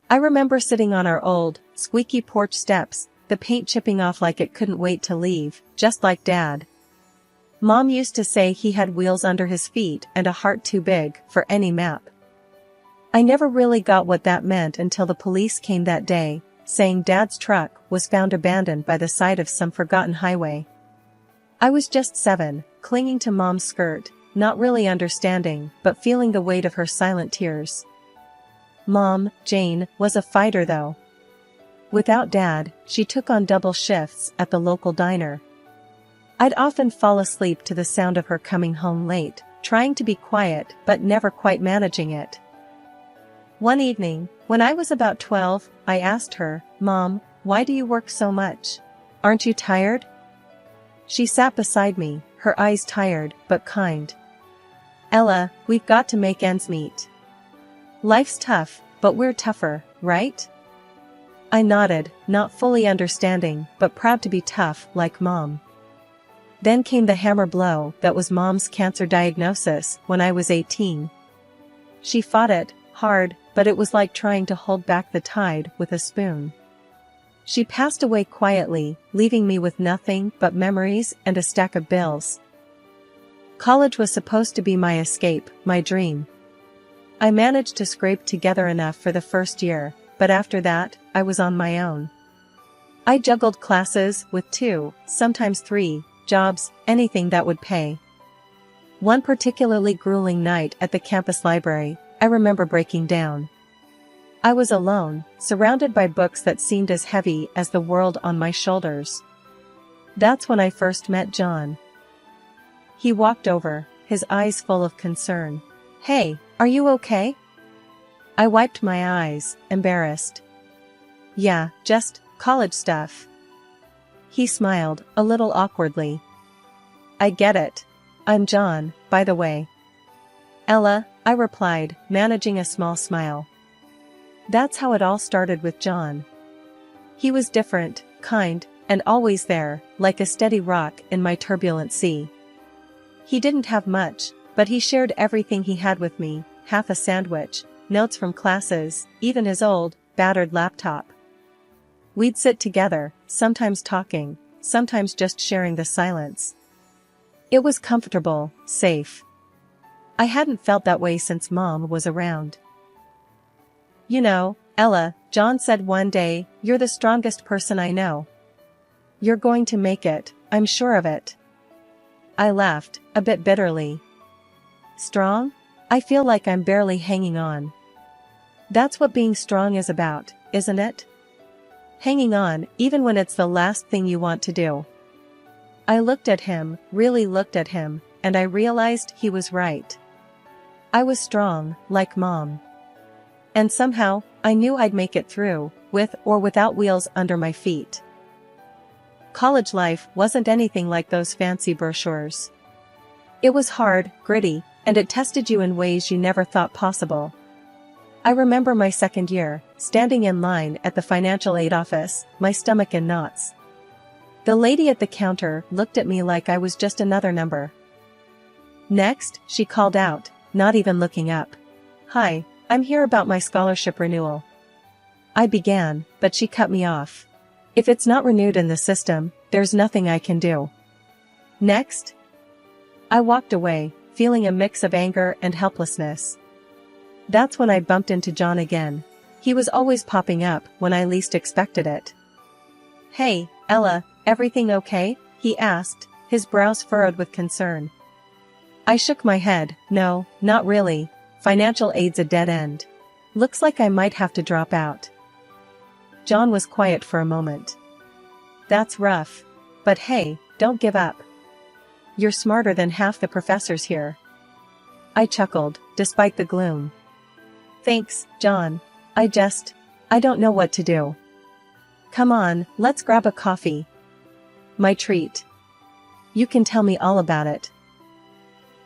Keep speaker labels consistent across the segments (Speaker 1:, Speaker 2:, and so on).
Speaker 1: I remember sitting on our old, squeaky porch steps, the paint chipping off like it couldn't wait to leave, just like Dad. Mom used to say he had wheels under his feet and a heart too big for any map. I never really got what that meant until the police came that day, saying Dad's truck was found abandoned by the side of some forgotten highway. I was just 7, clinging to Mom's skirt, not really understanding but feeling the weight of her silent tears. Mom, Jane, was a fighter though. Without Dad, she took on double shifts at the local diner. I'd often fall asleep to the sound of her coming home late, trying to be quiet but never quite managing it. One evening, when I was about 12, I asked her, "Mom, why do you work so much? Aren't you tired?" She sat beside me, her eyes tired but kind. "Ella, we've got to make ends meet. Life's tough, but we're tougher, right?" I nodded, not fully understanding but proud to be tough like Mom. Then came the hammer blow that was Mom's cancer diagnosis when I was 18. She fought it, hard, but it was like trying to hold back the tide with a spoon. She passed away quietly, leaving me with nothing but memories and a stack of bills. College was supposed to be my escape, my dream. I managed to scrape together enough for the first year, but after that, I was on my own. I juggled classes with 2, sometimes 3, jobs, anything that would pay. One particularly grueling night at the campus library, I remember breaking down. I was alone, surrounded by books that seemed as heavy as the world on my shoulders. That's when I first met John. He walked over, his eyes full of concern. "Hey, are you okay?" I wiped my eyes, embarrassed. "Yeah, just college stuff." He smiled, a little awkwardly. "I get it. I'm John, by the way." "Ella," I replied, managing a small smile. That's how it all started with John. He was different, kind, and always there, like a steady rock in my turbulent sea. He didn't have much, but he shared everything he had with me, half a sandwich, notes from classes, even his old, battered laptop. We'd sit together, sometimes talking, sometimes just sharing the silence. It was comfortable, safe. I hadn't felt that way since Mom was around. "You know, Ella," John said one day, "you're the strongest person I know. You're going to make it, I'm sure of it." I laughed, a bit bitterly. "Strong? I feel like I'm barely hanging on." That's what being strong is about, isn't it? Hanging on, even when it's the last thing you want to do. I looked at him, really looked at him, and I realized he was right. I was strong, like Mom. And somehow, I knew I'd make it through, with or without wheels under my feet. College life wasn't anything like those fancy brochures. It was hard, gritty, and it tested you in ways you never thought possible. I remember my second year, standing in line at the financial aid office, my stomach in knots. The lady at the counter looked at me like I was just another number. Next, she called out, not even looking up. "Hi, I'm here about my scholarship renewal." I began, but she cut me off. "If it's not renewed in the system, there's nothing I can do." "Next." I walked away, feeling a mix of anger and helplessness. That's when I bumped into John again. He was always popping up when I least expected it. "Hey, Ella, everything okay?" he asked, his brows furrowed with concern. I shook my head. "No, not really. Financial aid's a dead end. Looks like I might have to drop out." John was quiet for a moment. "That's rough. But hey, don't give up. You're smarter than half the professors here." I chuckled, despite the gloom. "Thanks, John. I don't know what to do." "Come on, let's grab a coffee." "My treat. You can tell me all about it."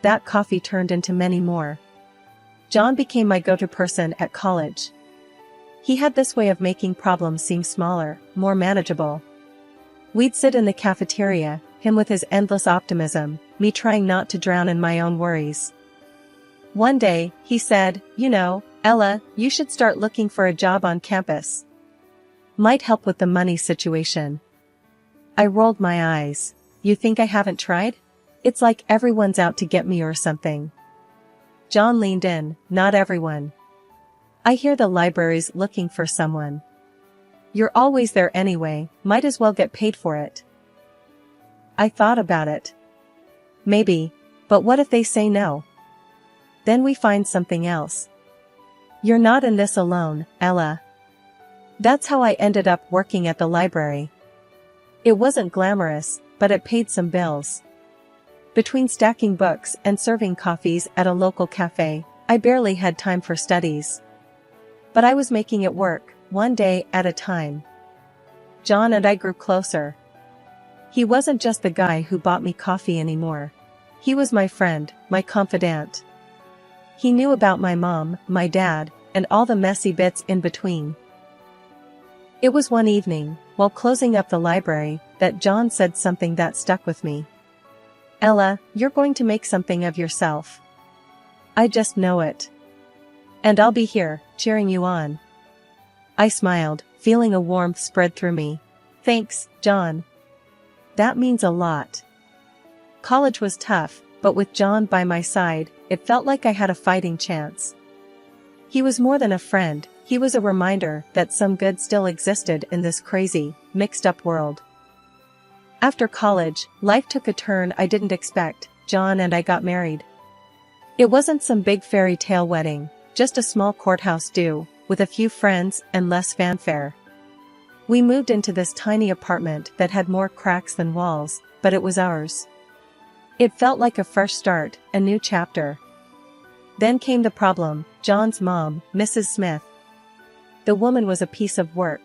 Speaker 1: That coffee turned into many more. John became my go-to person at college. He had this way of making problems seem smaller, more manageable. We'd sit in the cafeteria, him with his endless optimism, me trying not to drown in my own worries. One day, he said, "You know, Ella, you should start looking for a job on campus. Might help with the money situation. I rolled my eyes. You think I haven't tried? It's like everyone's out to get me or something. John leaned in. Not everyone. I hear the library's looking for someone. You're always there anyway, might as well get paid for it. I thought about it. Maybe, but what if they say no? Then we find something else. You're not in this alone, Ella. That's how I ended up working at the library. It wasn't glamorous, but it paid some bills. Between stacking books and serving coffees at a local cafe, I barely had time for studies. But I was making it work, one day at a time. John and I grew closer. He wasn't just the guy who bought me coffee anymore. He was my friend, my confidant. He knew about my mom, my dad, and all the messy bits in between. It was one evening, while closing up the library, that John said something that stuck with me. Ella, you're going to make something of yourself. I just know it. And I'll be here, cheering you on. I smiled, feeling a warmth spread through me. Thanks, John. That means a lot. College was tough, but with John by my side, it felt like I had a fighting chance. He was more than a friend, he was a reminder that some good still existed in this crazy, mixed-up world. After college, life took a turn I didn't expect. John and I got married. It wasn't some big fairy tale wedding, just a small courthouse do, with a few friends and less fanfare. We moved into this tiny apartment that had more cracks than walls, but it was ours. It felt like a fresh start, a new chapter. Then came the problem, John's mom, Mrs. Smith. The woman was a piece of work.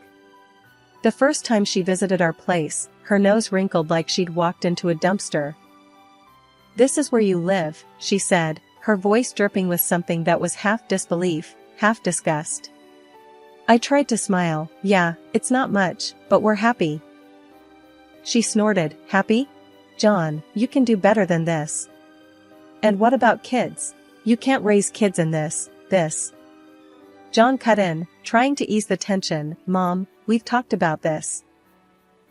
Speaker 1: The first time she visited our place, her nose wrinkled like she'd walked into a dumpster. This is where you live, she said, her voice dripping with something that was half disbelief, half disgust. I tried to smile. Yeah, it's not much, but we're happy. She snorted. Happy? John, you can do better than this. And what about kids? You can't raise kids in this. John cut in, trying to ease the tension. Mom, we've talked about this.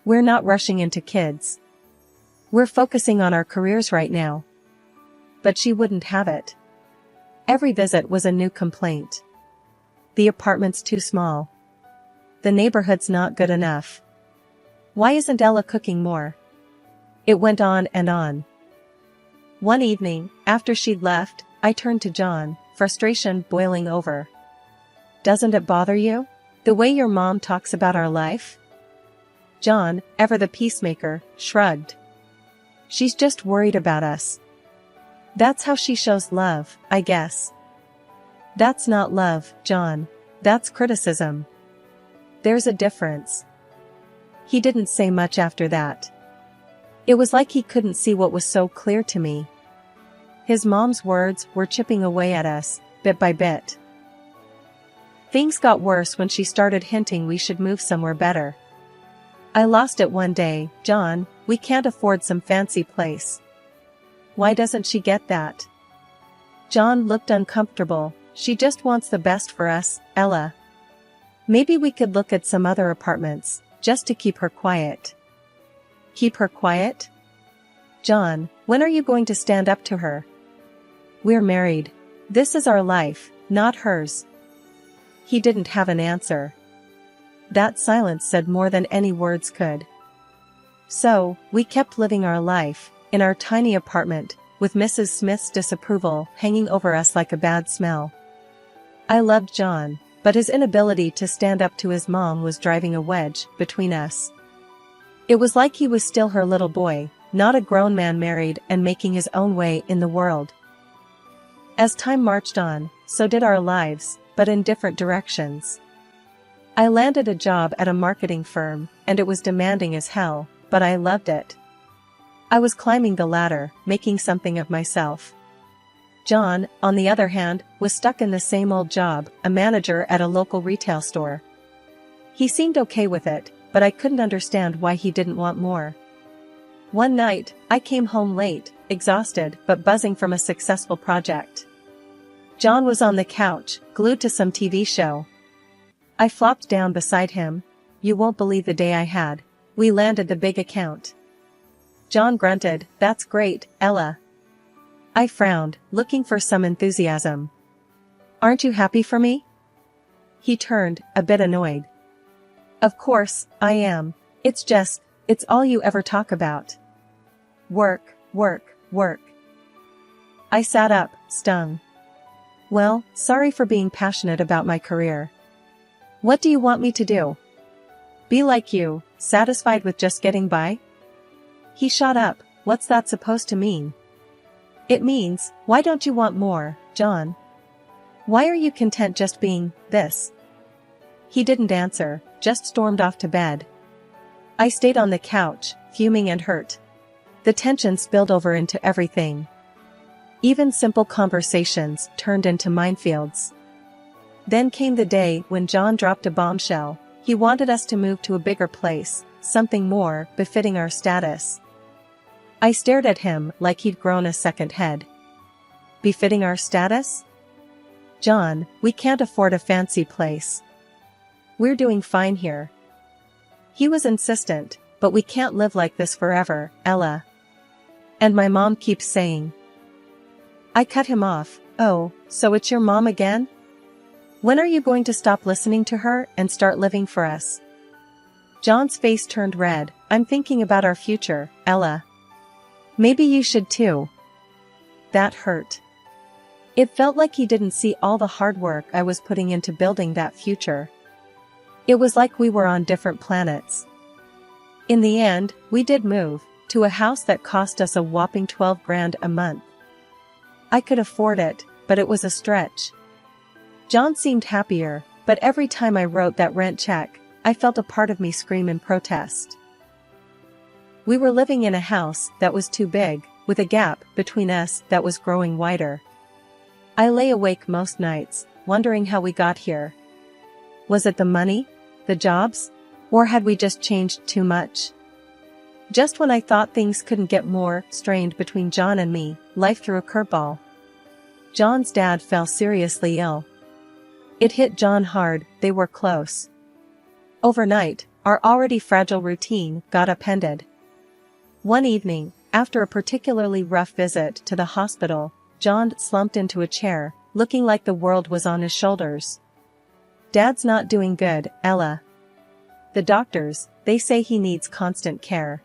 Speaker 1: We're not rushing into kids. We're focusing on our careers right now. But she wouldn't have it. Every visit was a new complaint. The apartment's too small. The neighborhood's not good enough. Why isn't Ella cooking more? It went on and on. One evening, after she'd left, I turned to John, frustration boiling over. Doesn't it bother you? The way your mom talks about our life? John, ever the peacemaker, shrugged. She's just worried about us. That's how she shows love, I guess. That's not love, John. That's criticism. There's a difference. He didn't say much after that. It was like he couldn't see what was so clear to me. His mom's words were chipping away at us, bit by bit. Things got worse when she started hinting we should move somewhere better. I lost it one day. John, we can't afford some fancy place. Why doesn't she get that? John looked uncomfortable. She just wants the best for us, Ella. Maybe we could look at some other apartments, just to keep her quiet. Keep her quiet? John, when are you going to stand up to her? We're married. This is our life, not hers. He didn't have an answer. That silence said more than any words could. So, we kept living our life, in our tiny apartment, with Mrs. Smith's disapproval hanging over us like a bad smell. I loved John, but his inability to stand up to his mom was driving a wedge between us. It was like he was still her little boy, not a grown man married and making his own way in the world. As time marched on, so did our lives, but in different directions. I landed a job at a marketing firm, and it was demanding as hell, but I loved it. I was climbing the ladder, making something of myself. John, on the other hand, was stuck in the same old job, a manager at a local retail store. He seemed okay with it, but I couldn't understand why he didn't want more. One night, I came home late, exhausted but buzzing from a successful project. John was on the couch, glued to some TV show. I flopped down beside him. You won't believe the day I had. We landed the big account. John grunted, "That's great, Ella." I frowned, looking for some enthusiasm. "Aren't you happy for me?" He turned, a bit annoyed. "Of course, I am. It's all you ever talk about. Work, work, work." I sat up, stung. "Well, sorry for being passionate about my career. What do you want me to do? Be like you, satisfied with just getting by?" He shot up. "What's that supposed to mean?" "It means, why don't you want more, John? Why are you content just being this?" He didn't answer, just stormed off to bed. I stayed on the couch, fuming and hurt. The tension spilled over into everything. Even simple conversations turned into minefields. Then came the day when John dropped a bombshell. He wanted us to move to a bigger place, something more befitting our status. I stared at him like he'd grown a second head. Befitting our status? "John, we can't afford a fancy place. We're doing fine here." He was insistent, "But we can't live like this forever, Ella. And my mom keeps saying." I cut him off. "Oh, so it's your mom again? When are you going to stop listening to her and start living for us?" John's face turned red. "I'm thinking about our future, Ella. Maybe you should too." That hurt. It felt like he didn't see all the hard work I was putting into building that future. It was like we were on different planets. In the end, we did move to a house that cost us a whopping 12 grand a month. I could afford it, but it was a stretch. John seemed happier, but every time I wrote that rent check, I felt a part of me scream in protest. We were living in a house that was too big, with a gap between us that was growing wider. I lay awake most nights, wondering how we got here. Was it the money? The jobs? Or had we just changed too much? Just when I thought things couldn't get more strained between John and me, life threw a curveball. John's dad fell seriously ill. It hit John hard. They were close. Overnight, our already fragile routine got upended. One evening, after a particularly rough visit to the hospital, John slumped into a chair, looking like the world was on his shoulders. "Dad's not doing good, Ella. The doctors, they say he needs constant care."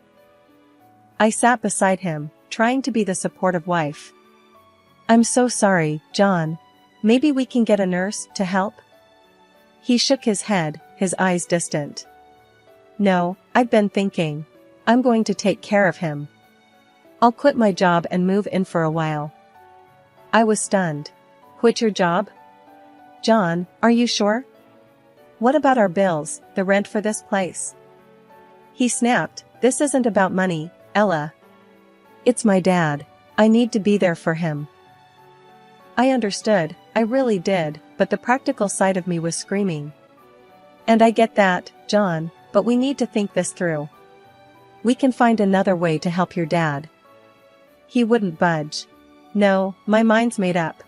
Speaker 1: I sat beside him, trying to be the supportive wife. "I'm so sorry, John. Maybe we can get a nurse to help?" He shook his head, his eyes distant. "No, I've been thinking. I'm going to take care of him. I'll quit my job and move in for a while." I was stunned. "Quit your job? John, are you sure? What about our bills, the rent for this place?" He snapped, "This isn't about money, Ella. It's my dad. I need to be there for him." I understood, I really did, but the practical side of me was screaming. "And I get that, John, but we need to think this through. We can find another way to help your dad." He wouldn't budge. "No, my mind's made up.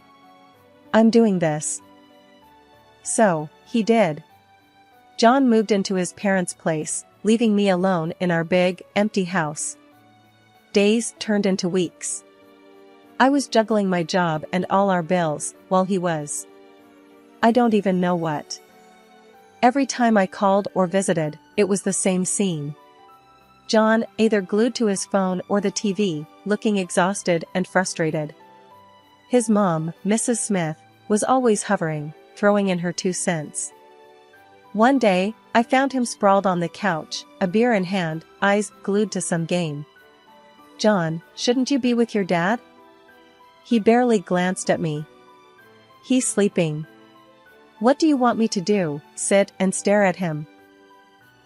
Speaker 1: I'm doing this." So, he did. John moved into his parents' place, leaving me alone in our big, empty house. Days turned into weeks. I was juggling my job and all our bills, while he was. I don't even know what. Every time I called or visited, it was the same scene. John, either glued to his phone or the TV, looking exhausted and frustrated. His mom, Mrs. Smith, was always hovering, throwing in her 2 cents. One day, I found him sprawled on the couch, a beer in hand, eyes glued to some game. "John, shouldn't you be with your dad?" He barely glanced at me. "He's sleeping." "What do you want me to do, sit and stare at him?"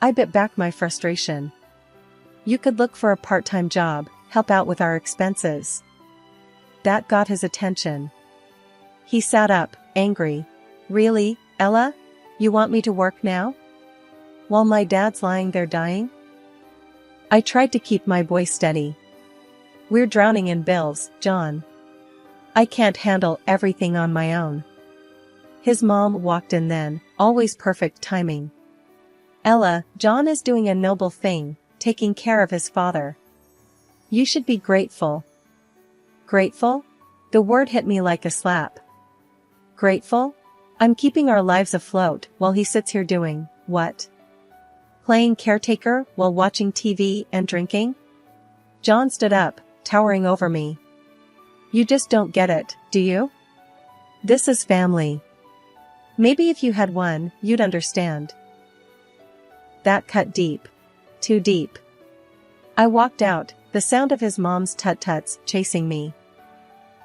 Speaker 1: I bit back my frustration. "You could look for a part-time job, help out with our expenses." That got his attention. He sat up, angry. "Really, Ella? You want me to work now? While my dad's lying there dying?" I tried to keep my voice steady. "We're drowning in bills, John. I can't handle everything on my own. His mom walked in then, always perfect timing. Ella, John is doing a noble thing, taking care of his father. You should be grateful. Grateful? The word hit me like a slap. Grateful? I'm keeping our lives afloat while he sits here doing, what? Playing caretaker while watching TV and drinking? John stood up, towering over me. You just don't get it, do you? This is family. Maybe if you had one, you'd understand. That cut deep. Too deep. I walked out, the sound of his mom's tut-tuts chasing me.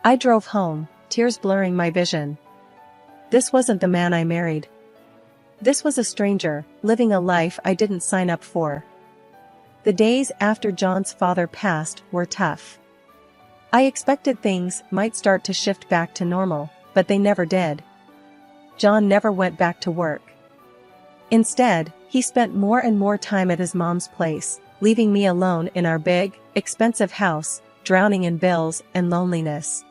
Speaker 1: I drove home, tears blurring my vision. This wasn't the man I married. This was a stranger, living a life I didn't sign up for. The days after John's father passed were tough. I expected things might start to shift back to normal, but they never did. John never went back to work. Instead, he spent more and more time at his mom's place, leaving me alone in our big, expensive house, drowning in bills and loneliness.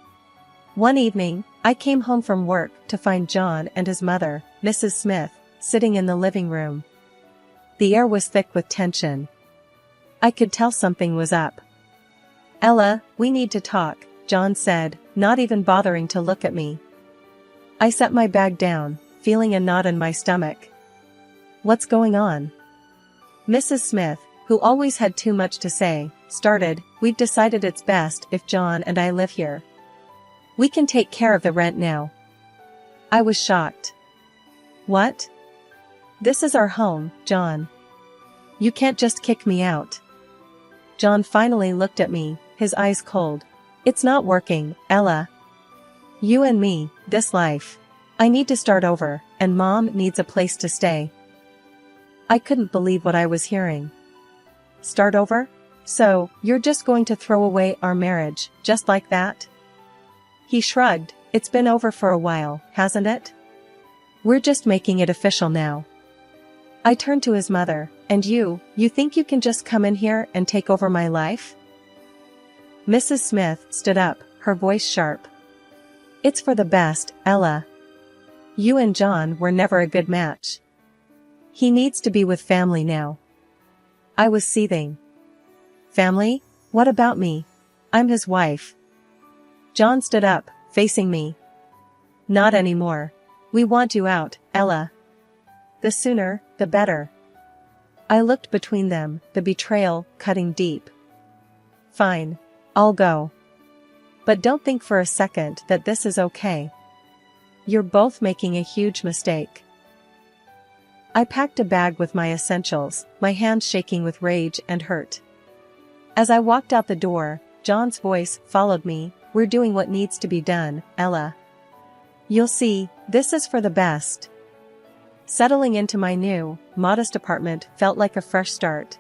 Speaker 1: One evening, I came home from work to find John and his mother, Mrs. Smith, sitting in the living room. The air was thick with tension. I could tell something was up. Ella, we need to talk, John said, not even bothering to look at me. I set my bag down, feeling a knot in my stomach. What's going on? Mrs. Smith, who always had too much to say, started, We've decided it's best if John and I live here. We can take care of the rent now. I was shocked. What? This is our home, John. You can't just kick me out. John finally looked at me, his eyes cold. It's not working, Ella. You and me, this life. I need to start over, and Mom needs a place to stay. I couldn't believe what I was hearing. Start over? So, you're just going to throw away our marriage, just like that? He shrugged. It's been over for a while, hasn't it? We're just making it official now. I turned to his mother, and you think you can just come in here and take over my life? Mrs. Smith stood up, her voice sharp. It's for the best, Ella. You and John were never a good match. He needs to be with family now. I was seething. Family? What about me? I'm his wife. John stood up, facing me. Not anymore. We want you out, Ella. The sooner, the better. I looked between them, the betrayal cutting deep. Fine. I'll go. But don't think for a second that this is okay. You're both making a huge mistake. I packed a bag with my essentials, my hands shaking with rage and hurt. As I walked out the door, John's voice followed me. We're doing what needs to be done, Ella. You'll see, this is for the best. Settling into my new, modest apartment felt like a fresh start.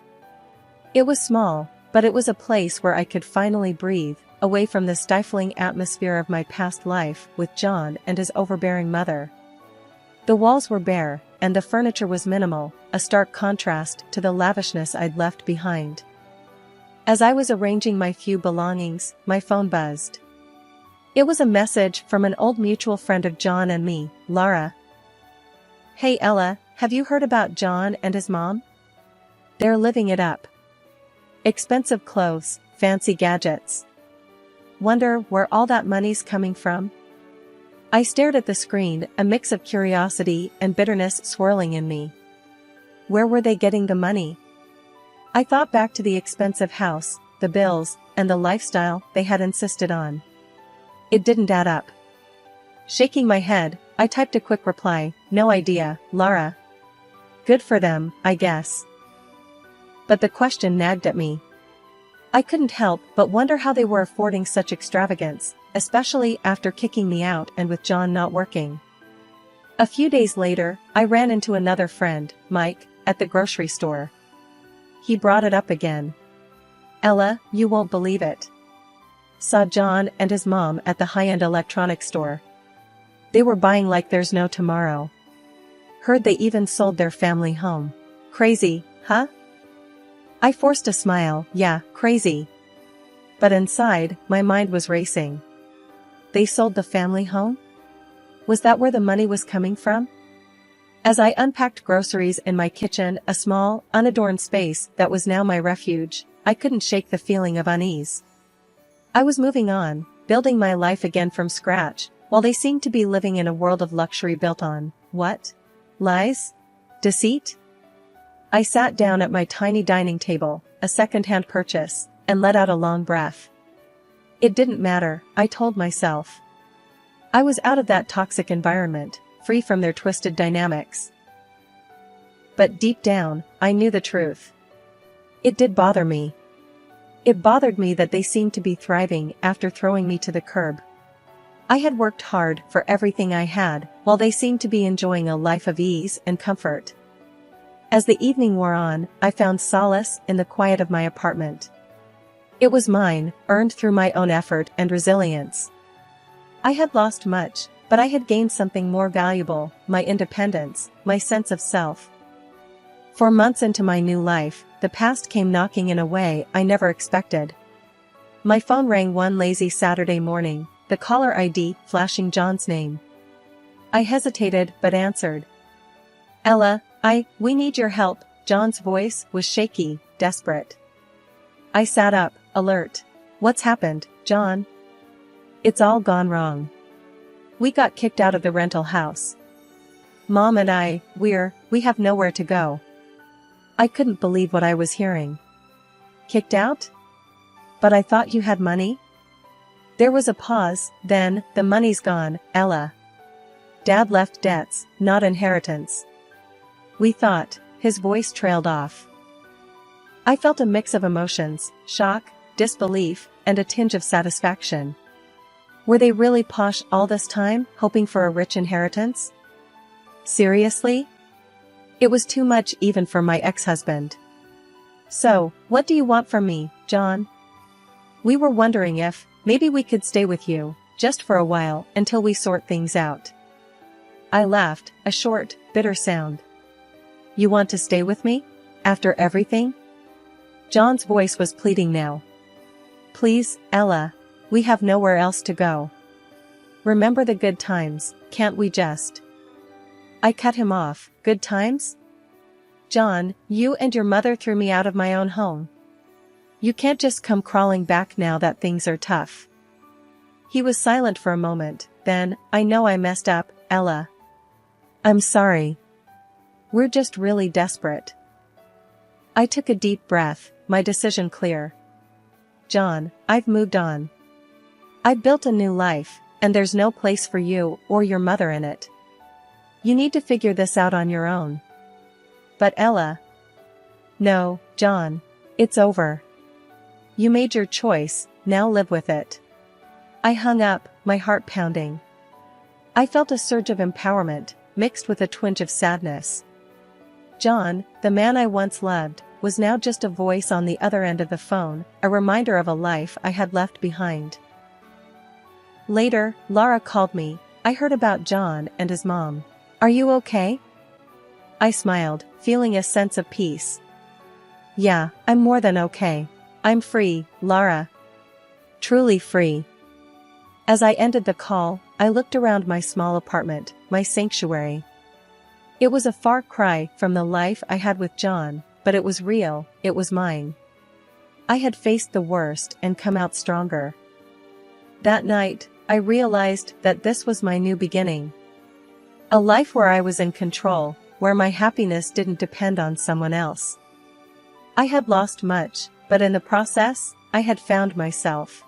Speaker 1: It was small, but it was a place where I could finally breathe, away from the stifling atmosphere of my past life with John and his overbearing mother. The walls were bare, and the furniture was minimal, a stark contrast to the lavishness I'd left behind. As I was arranging my few belongings, my phone buzzed. It was a message from an old mutual friend of John and me, Laura. Hey Ella, have you heard about John and his mom? They're living it up. Expensive clothes, fancy gadgets. Wonder where all that money's coming from? I stared at the screen, a mix of curiosity and bitterness swirling in me. Where were they getting the money? I thought back to the expensive house, the bills, and the lifestyle they had insisted on. It didn't add up. Shaking my head, I typed a quick reply, no idea, Laura. Good for them, I guess. But the question nagged at me. I couldn't help but wonder how they were affording such extravagance, especially after kicking me out and with John not working. A few days later, I ran into another friend, Mike, at the grocery store. He brought it up again. Ella, you won't believe it. Saw John and his mom at the high-end electronics store. They were buying like there's no tomorrow. Heard they even sold their family home. Crazy, huh? I forced a smile, yeah, crazy. But inside, my mind was racing. They sold the family home? Was that where the money was coming from? As I unpacked groceries in my kitchen, a small, unadorned space that was now my refuge, I couldn't shake the feeling of unease. I was moving on, building my life again from scratch, while they seemed to be living in a world of luxury built on, what? Lies? Deceit? I sat down at my tiny dining table, a second-hand purchase, and let out a long breath. It didn't matter, I told myself. I was out of that toxic environment, free from their twisted dynamics. But deep down, I knew the truth. It did bother me. It bothered me that they seemed to be thriving after throwing me to the curb. I had worked hard for everything I had, while they seemed to be enjoying a life of ease and comfort. As the evening wore on, I found solace in the quiet of my apartment. It was mine, earned through my own effort and resilience. I had lost much, but I had gained something more valuable, my independence, my sense of self. 4 months into my new life, the past came knocking in a way I never expected. My phone rang one lazy Saturday morning, the caller ID flashing John's name. I hesitated but answered. Ella, we need your help. John's voice was shaky, desperate. I sat up, alert. What's happened, John? It's all gone wrong. We got kicked out of the rental house. Mom and we have nowhere to go. I couldn't believe what I was hearing. Kicked out? But I thought you had money? There was a pause, then, the money's gone, Ella. Dad left debts, not inheritance. We thought, his voice trailed off. I felt a mix of emotions, shock, disbelief, and a tinge of satisfaction. Were they really posh all this time, hoping for a rich inheritance? Seriously? It was too much even for my ex-husband. So, what do you want from me, John? We were wondering if, maybe we could stay with you, just for a while, until we sort things out. I laughed, a short, bitter sound. You want to stay with me? After everything? John's voice was pleading now. Please, Ella. We have nowhere else to go. Remember the good times, can't we just? I cut him off. Good times? John, you and your mother threw me out of my own home. You can't just come crawling back now that things are tough. He was silent for a moment, then, I know I messed up, Ella. I'm sorry. We're just really desperate. I took a deep breath, my decision clear. John, I've moved on. I've built a new life, and there's no place for you or your mother in it. You need to figure this out on your own. But Ella. No, John. It's over. You made your choice, now live with it. I hung up, my heart pounding. I felt a surge of empowerment, mixed with a twinge of sadness. John, the man I once loved, was now just a voice on the other end of the phone, a reminder of a life I had left behind. Later, Laura called me. I heard about John and his mom. Are you okay? I smiled, feeling a sense of peace. Yeah, I'm more than okay. I'm free, Laura. Truly free. As I ended the call, I looked around my small apartment, my sanctuary. It was a far cry from the life I had with John, but it was real, it was mine. I had faced the worst and come out stronger. That night, I realized that this was my new beginning. A life where I was in control, where my happiness didn't depend on someone else. I had lost much, but in the process, I had found myself.